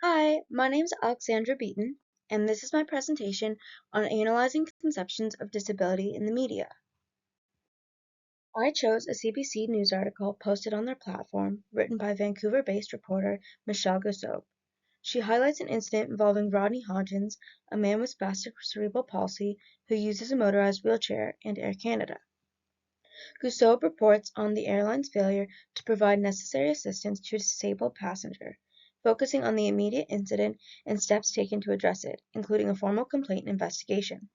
Hi, my name is Alexandra Beaton, and this is my presentation on analyzing conceptions of disability in the media. I chose a CBC News article posted on their platform, written by Vancouver-based reporter Michelle Gussob. She highlights an incident involving Rodney Hodgins, a man with spastic cerebral palsy who uses a motorized wheelchair, and Air Canada. Gussob reports on the airline's failure to provide necessary assistance to a disabled passenger, focusing on the immediate incident and steps taken to address it, including a formal complaint investigation.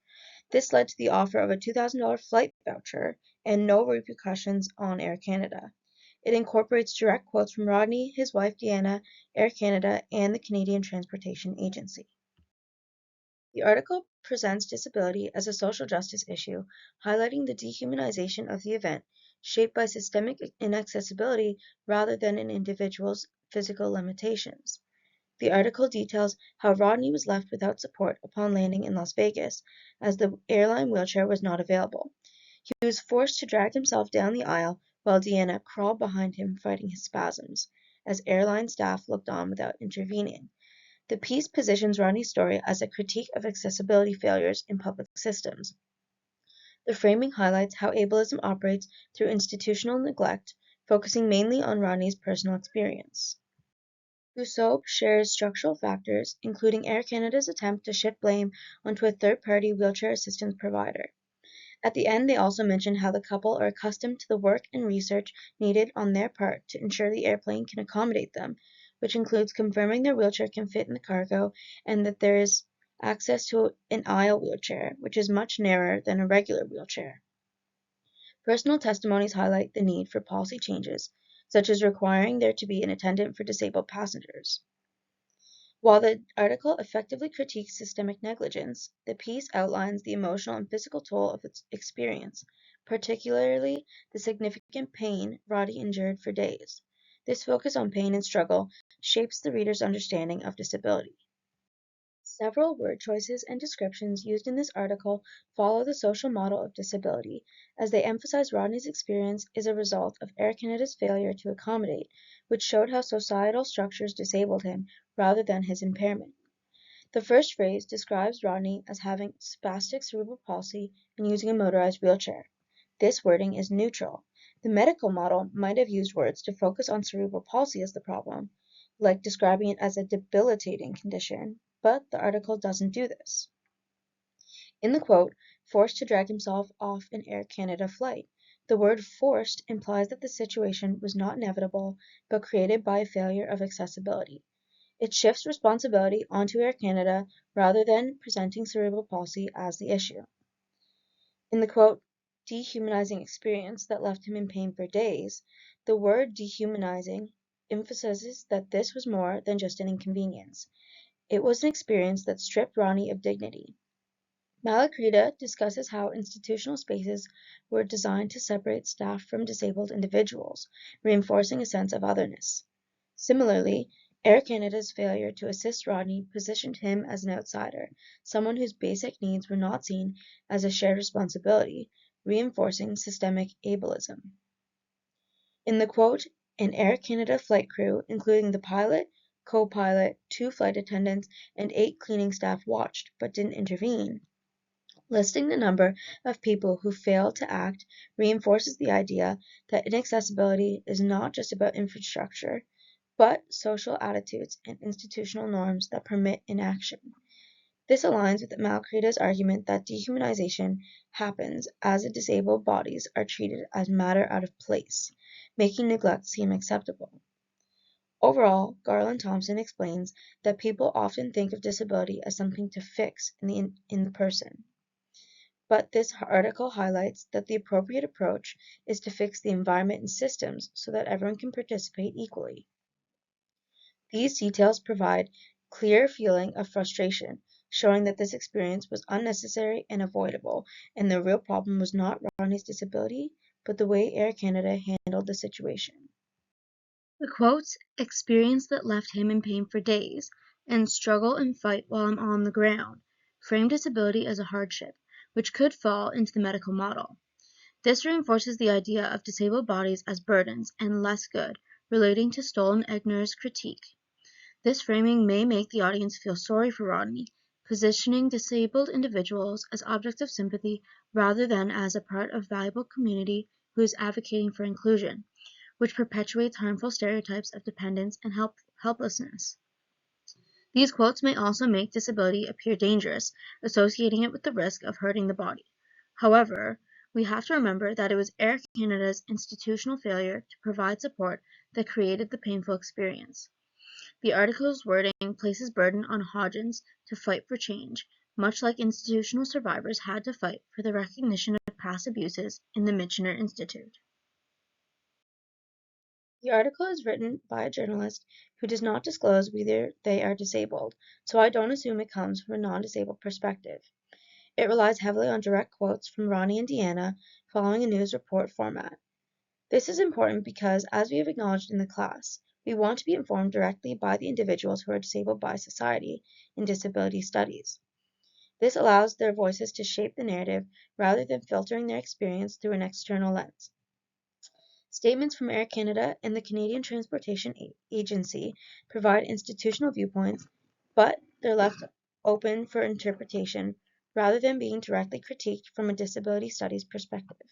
This led to the offer of a $2,000 flight voucher and no repercussions on Air Canada. It incorporates direct quotes from Rodney, his wife Deanna, Air Canada, and the Canadian Transportation Agency. The article presents disability as a social justice issue, highlighting the dehumanization of the event, shaped by systemic inaccessibility rather than an individual's physical limitations. The article details how Rodney was left without support upon landing in Las Vegas, as the airline wheelchair was not available. He was forced to drag himself down the aisle while Deanna crawled behind him fighting his spasms, as airline staff looked on without intervening. The piece positions Rodney's story as a critique of accessibility failures in public systems. The framing highlights how ableism operates through institutional neglect, focusing mainly on Rodney's personal experience. Gussob shares structural factors, including Air Canada's attempt to shift blame onto a third-party wheelchair assistance provider. At the end, they also mention how the couple are accustomed to the work and research needed on their part to ensure the airplane can accommodate them, which includes confirming their wheelchair can fit in the cargo and that there is access to an aisle wheelchair, which is much narrower than a regular wheelchair. Personal testimonies highlight the need for policy changes, such as requiring there to be an attendant for disabled passengers. While the article effectively critiques systemic negligence, the piece outlines the emotional and physical toll of its experience, particularly the significant pain Roddy endured for days. This focus on pain and struggle shapes the reader's understanding of disability. Several word choices and descriptions used in this article follow the social model of disability, as they emphasize Rodney's experience is a result of Air Canada's failure to accommodate, which showed how societal structures disabled him rather than his impairment. The first phrase describes Rodney as having spastic cerebral palsy and using a motorized wheelchair. This wording is neutral. The medical model might have used words to focus on cerebral palsy as the problem, like describing it as a debilitating condition, but the article doesn't do this. In the quote, "forced to drag himself off an Air Canada flight," the word forced implies that the situation was not inevitable, but created by a failure of accessibility. It shifts responsibility onto Air Canada rather than presenting cerebral palsy as the issue. In the quote, "dehumanizing experience that left him in pain for days," the word dehumanizing emphasizes that this was more than just an inconvenience. It was an experience that stripped Ronnie of dignity. Malakrita discusses how institutional spaces were designed to separate staff from disabled individuals, reinforcing a sense of otherness. Similarly, Air Canada's failure to assist Rodney positioned him as an outsider, someone whose basic needs were not seen as a shared responsibility, reinforcing systemic ableism. In the quote, "an Air Canada flight crew, including the pilot, co-pilot, 2 flight attendants, and 8 cleaning staff watched, but didn't intervene," listing the number of people who failed to act reinforces the idea that inaccessibility is not just about infrastructure, but social attitudes and institutional norms that permit inaction. This aligns with Malkrita's argument that dehumanization happens as disabled bodies are treated as matter out of place, making neglect seem acceptable. Overall, Garland Thompson explains that people often think of disability as something to fix in the person. But this article highlights that the appropriate approach is to fix the environment and systems so that everyone can participate equally. These details provide clear feeling of frustration, showing that this experience was unnecessary and avoidable, and the real problem was not Ronnie's disability, but the way Air Canada handled the situation. The quotes, "experience that left him in pain for days," and "struggle and fight while I'm on the ground," frame disability as a hardship, which could fall into the medical model. This reinforces the idea of disabled bodies as burdens and less good, relating to Stolen Egner's critique. This framing may make the audience feel sorry for Rodney, positioning disabled individuals as objects of sympathy rather than as a part of a valuable community who is advocating for inclusion, which perpetuates harmful stereotypes of dependence and helplessness. These quotes may also make disability appear dangerous, associating it with the risk of hurting the body. However, we have to remember that it was Air Canada's institutional failure to provide support that created the painful experience. The article's wording places burden on Hodgins to fight for change, much like institutional survivors had to fight for the recognition of past abuses in the Michener Institute. The article is written by a journalist who does not disclose whether they are disabled, so I don't assume it comes from a non-disabled perspective. It relies heavily on direct quotes from Ronnie and Deanna following a news report format. This is important because, as we have acknowledged in the class, we want to be informed directly by the individuals who are disabled by society in disability studies. This allows their voices to shape the narrative rather than filtering their experience through an external lens. Statements from Air Canada and the Canadian Transportation Agency provide institutional viewpoints, but they're left open for interpretation rather than being directly critiqued from a disability studies perspective.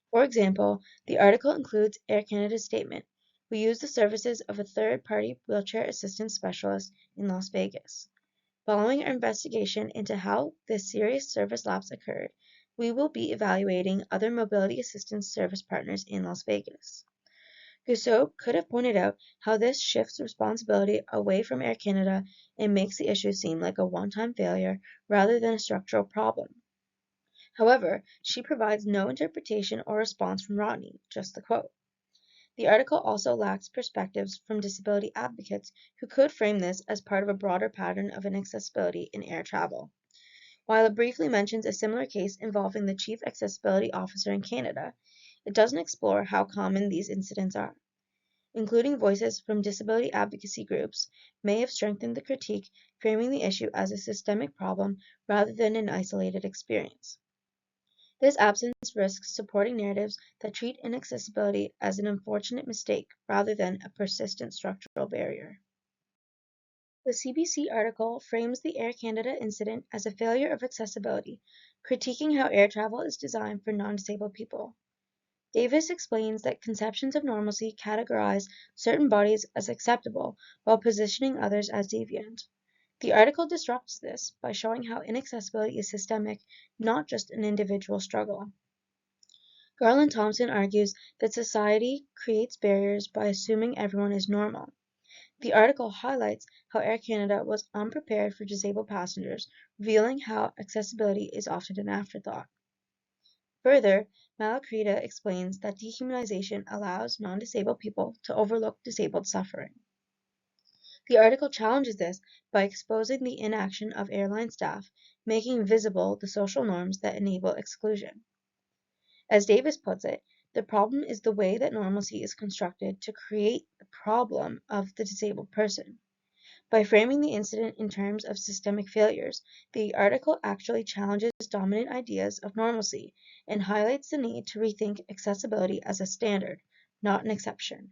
For example, the article includes Air Canada's statement, "We use the services of a third-party wheelchair assistance specialist in Las Vegas. Following our investigation into how this serious service lapse occurred, we will be evaluating other mobility assistance service partners in Las Vegas." Gusseau could have pointed out how this shifts responsibility away from Air Canada and makes the issue seem like a one-time failure rather than a structural problem. However, she provides no interpretation or response from Rodney, just the quote. The article also lacks perspectives from disability advocates who could frame this as part of a broader pattern of inaccessibility in air travel. While it briefly mentions a similar case involving the Chief Accessibility Officer in Canada, it doesn't explore how common these incidents are. Including voices from disability advocacy groups may have strengthened the critique, framing the issue as a systemic problem rather than an isolated experience. This absence risks supporting narratives that treat inaccessibility as an unfortunate mistake rather than a persistent structural barrier. The CBC article frames the Air Canada incident as a failure of accessibility, critiquing how air travel is designed for non-disabled people. Davis explains that conceptions of normalcy categorize certain bodies as acceptable while positioning others as deviant. The article disrupts this by showing how inaccessibility is systemic, not just an individual struggle. Garland Thompson argues that society creates barriers by assuming everyone is normal. The article highlights how Air Canada was unprepared for disabled passengers, revealing how accessibility is often an afterthought. Further, Malacrida explains that dehumanization allows non-disabled people to overlook disabled suffering. The article challenges this by exposing the inaction of airline staff, making visible the social norms that enable exclusion. As Davis puts it, the problem is the way that normalcy is constructed to create the problem of the disabled person. By framing the incident in terms of systemic failures, the article actually challenges dominant ideas of normalcy and highlights the need to rethink accessibility as a standard, not an exception.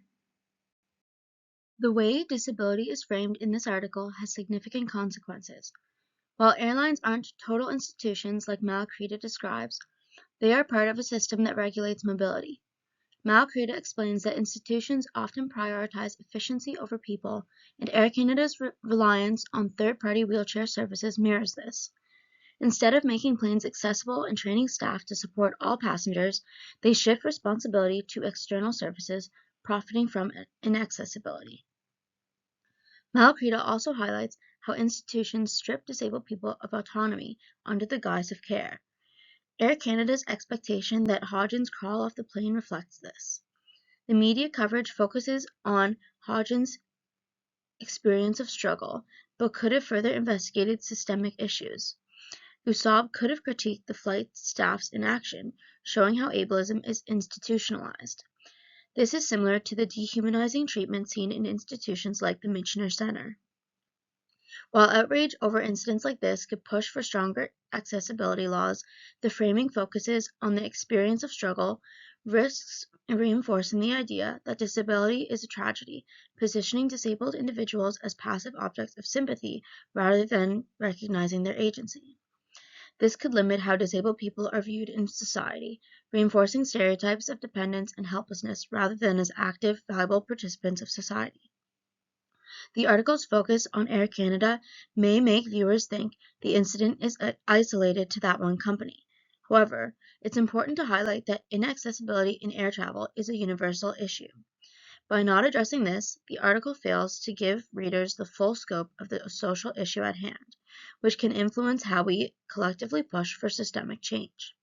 The way disability is framed in this article has significant consequences. While airlines aren't total institutions like Malacrida describes, they are part of a system that regulates mobility. Malacrida explains that institutions often prioritize efficiency over people, and Air Canada's reliance on third-party wheelchair services mirrors this. Instead of making planes accessible and training staff to support all passengers, they shift responsibility to external services, profiting from inaccessibility. Malacrida also highlights how institutions strip disabled people of autonomy under the guise of care. Air Canada's expectation that Hodgins crawl off the plane reflects this. The media coverage focuses on Hodgins' experience of struggle, but could have further investigated systemic issues. Gusseau could have critiqued the flight staff's inaction, showing how ableism is institutionalized. This is similar to the dehumanizing treatment seen in institutions like the Michener Center. While outrage over incidents like this could push for stronger accessibility laws, the framing focuses on the experience of struggle, risks and reinforcing the idea that disability is a tragedy, positioning disabled individuals as passive objects of sympathy rather than recognizing their agency. This could limit how disabled people are viewed in society, reinforcing stereotypes of dependence and helplessness rather than as active, valuable participants of society. The article's focus on Air Canada may make viewers think the incident is isolated to that one company. However, it's important to highlight that inaccessibility in air travel is a universal issue. By not addressing this, the article fails to give readers the full scope of the social issue at hand, which can influence how we collectively push for systemic change.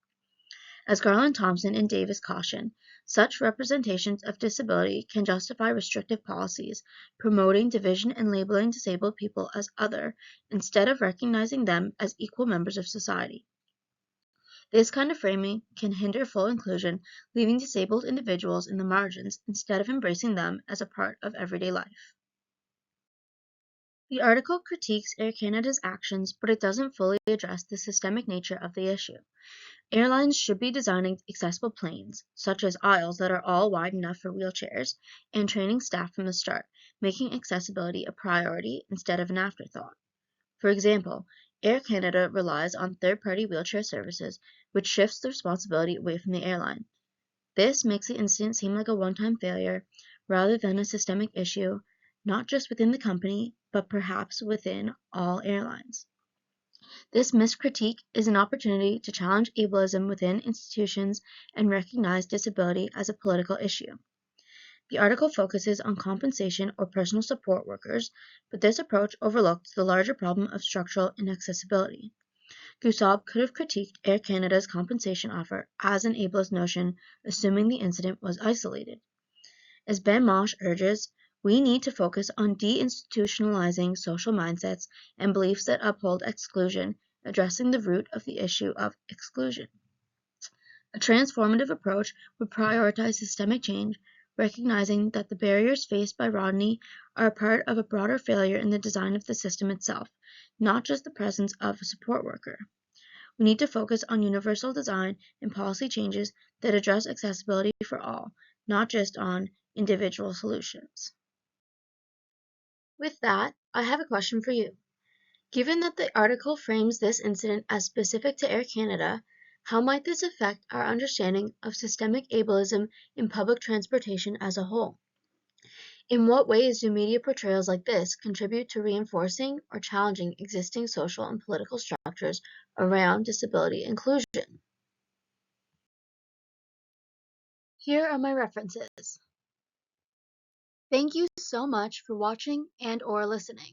As Garland Thompson and Davis caution, such representations of disability can justify restrictive policies, promoting division and labeling disabled people as other, instead of recognizing them as equal members of society. This kind of framing can hinder full inclusion, leaving disabled individuals in the margins instead of embracing them as a part of everyday life. The article critiques Air Canada's actions, but it doesn't fully address the systemic nature of the issue. Airlines should be designing accessible planes, such as aisles that are all wide enough for wheelchairs, and training staff from the start, making accessibility a priority instead of an afterthought. For example, Air Canada relies on third-party wheelchair services, which shifts the responsibility away from the airline. This makes the incident seem like a one-time failure rather than a systemic issue, not just within the company, but perhaps within all airlines. This missed critique is an opportunity to challenge ableism within institutions and recognize disability as a political issue. The article focuses on compensation or personal support workers, but this approach overlooks the larger problem of structural inaccessibility. Gusab could have critiqued Air Canada's compensation offer as an ableist notion, assuming the incident was isolated. As Ben Mosh urges, we need to focus on deinstitutionalizing social mindsets and beliefs that uphold exclusion, addressing the root of the issue of exclusion. A transformative approach would prioritize systemic change, recognizing that the barriers faced by Rodney are a part of a broader failure in the design of the system itself, not just the presence of a support worker. We need to focus on universal design and policy changes that address accessibility for all, not just on individual solutions. With that, I have a question for you. Given that the article frames this incident as specific to Air Canada, how might this affect our understanding of systemic ableism in public transportation as a whole? In what ways do media portrayals like this contribute to reinforcing or challenging existing social and political structures around disability inclusion? Here are my references. Thank you so much for watching and/or listening.